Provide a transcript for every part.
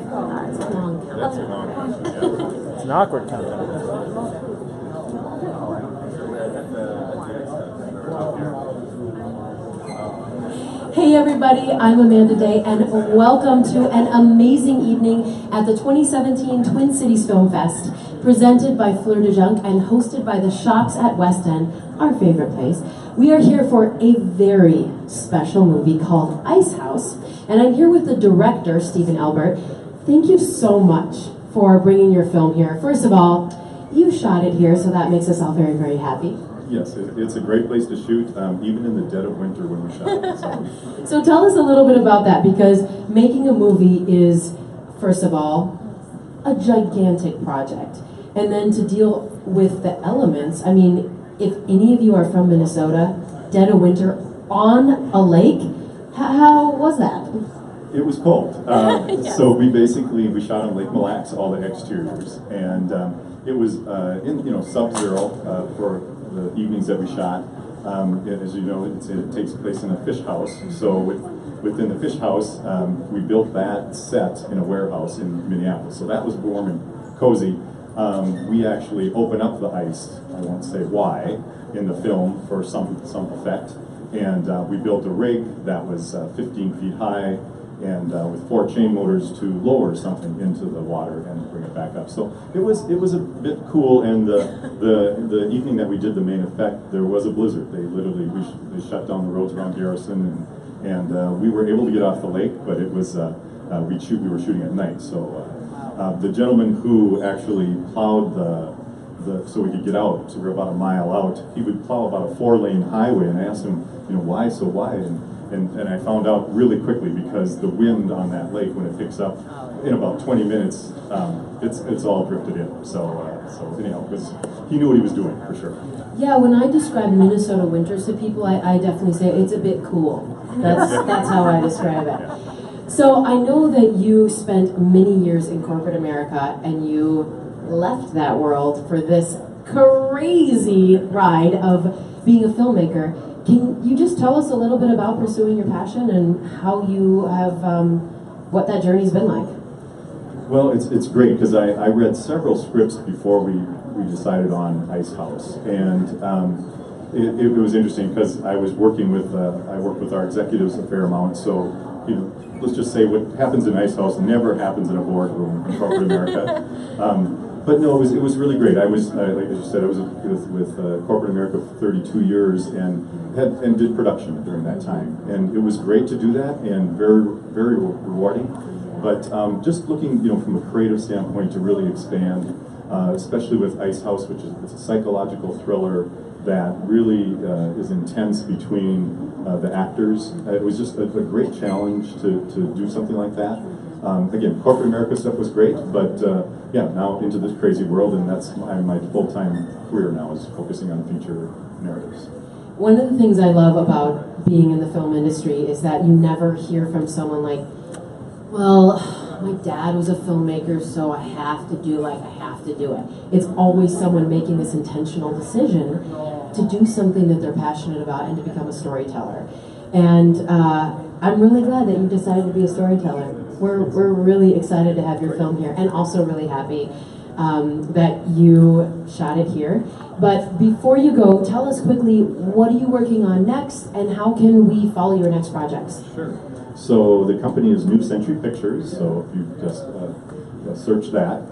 It's a long count. That's a long count. Yeah. It's an awkward countdown. Hey everybody, I'm Amanda Day, and welcome to an amazing evening at the 2017 Twin Cities Film Fest, presented by Fleurdejunk and hosted by the Shops at West End, our favorite place. We are here for a very special movie called Ice House, and I'm here with the director, Stephen Elbert. Thank you so much for bringing your film here. First of all, you shot it here, so that makes us all very, very happy. Yes, it's a great place to shoot, even in the dead of winter when we shot it. So tell us a little bit about that, because making a movie is, first of all, a gigantic project. And then to deal with the elements, I mean, if any of you are from Minnesota, dead of winter on a lake, how was that? It was cold. Yes. So we shot on Lake Mille Lacs, all the exteriors, and it was in sub-zero for the evenings that we shot. As you know, it takes place in a fish house. So within the fish house, we built that set in a warehouse in Minneapolis. So that was warm and cozy. We actually open up the ice, I won't say why, in the film for some effect. And we built a rig that was 15 feet high, and with 4 chain motors to lower something into the water and bring it back up. So it was a bit cool. And the evening that we did the main effect, there was a blizzard. They literally they shut down the roads around Garrison, and we were able to get off the lake, but it was we were shooting at night. So the gentleman who actually plowed so we could get out, so we were about a mile out, he would plow about a 4-lane highway, and I asked him, why so wide? And I found out really quickly, because the wind on that lake, when it picks up, in about 20 minutes, it's all drifted in. So anyhow, he knew what he was doing, for sure. Yeah, when I describe Minnesota winters to people, I definitely say it's a bit cool. That's how I describe it. Yeah. So I know that you spent many years in corporate America, and you left that world for this crazy ride of being a filmmaker. Can you just tell us a little bit about pursuing your passion and how you have, what that journey's been like? Well, it's great, because I read several scripts before we decided on Ice House, and it was interesting, because I was working with I worked with our executives a fair amount. So let's just say what happens in Ice House never happens in a boardroom in corporate America. But no, it was really great. I was, like you said, I was with corporate America for 32 years and did production during that time. And it was great to do that, and very, very rewarding. But just looking, from a creative standpoint, to really expand, especially with Ice House, which is a psychological thriller that really is intense between the actors. It was just a great challenge to do something like that. Again, corporate America stuff was great, but yeah, now into this crazy world, and that's my full-time career now, is focusing on feature narratives. One of the things I love about being in the film industry is that you never hear from someone like, well, my dad was a filmmaker, so I have to do it. It's always someone making this intentional decision to do something that they're passionate about and to become a storyteller. And I'm really glad that you decided to be a storyteller. We're really excited to have your film here, and also really happy that you shot it here. But before you go, tell us quickly, what are you working on next, and how can we follow your next projects? Sure. So the company is New Century Pictures, so if you just search that.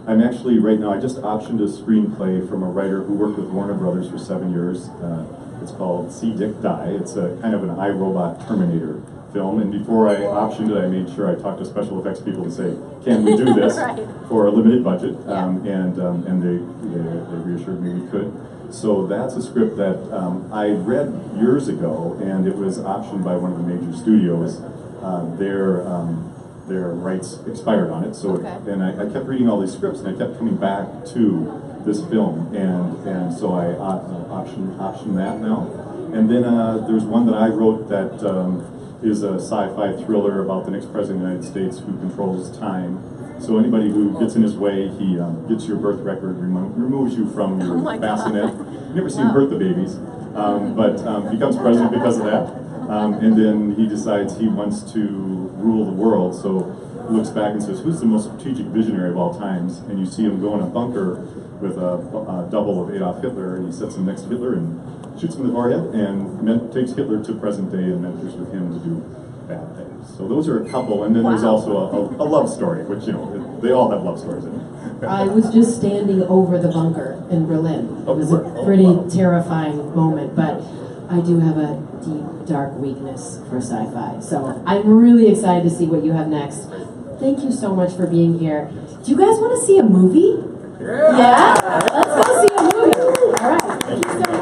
I'm actually, right now, I just optioned a screenplay from a writer who worked with Warner Brothers for 7 years. It's called See Dick Die. It's a kind of an iRobot Terminator film, and before I optioned it, I made sure I talked to special effects people to say, can we do this Right. for a limited budget? Yeah. And they reassured me we could. So that's a script that I read years ago, and it was optioned by one of the major studios. Their rights expired on it, so and I kept reading all these scripts, and I kept coming back to this film, and so I optioned that now. And then there's one that I wrote that is a sci-fi thriller about the next president of the United States who controls time. So anybody who gets in his way, he gets your birth record, removes you from your bassinet. You've never seen Birth the Babies, but becomes president because of that. And then he decides he wants to rule the world. So looks back and says, "Who's the most strategic visionary of all times?" And you see him go in a bunker with a double of Adolf Hitler, and he sets him next to Hitler and shoots him in the forehead, and takes Hitler to present day and mentors with him to do bad things. So those are a couple, and then there's also a love story, which, you know, they all have love stories in it. I was just standing over the bunker in Berlin. It was a pretty terrifying moment, but I do have a deep, dark weakness for sci-fi. So I'm really excited to see what you have next. Thank you so much for being here. Do you guys want to see a movie? Yeah? Let's go see a movie. All right. Thank you so much.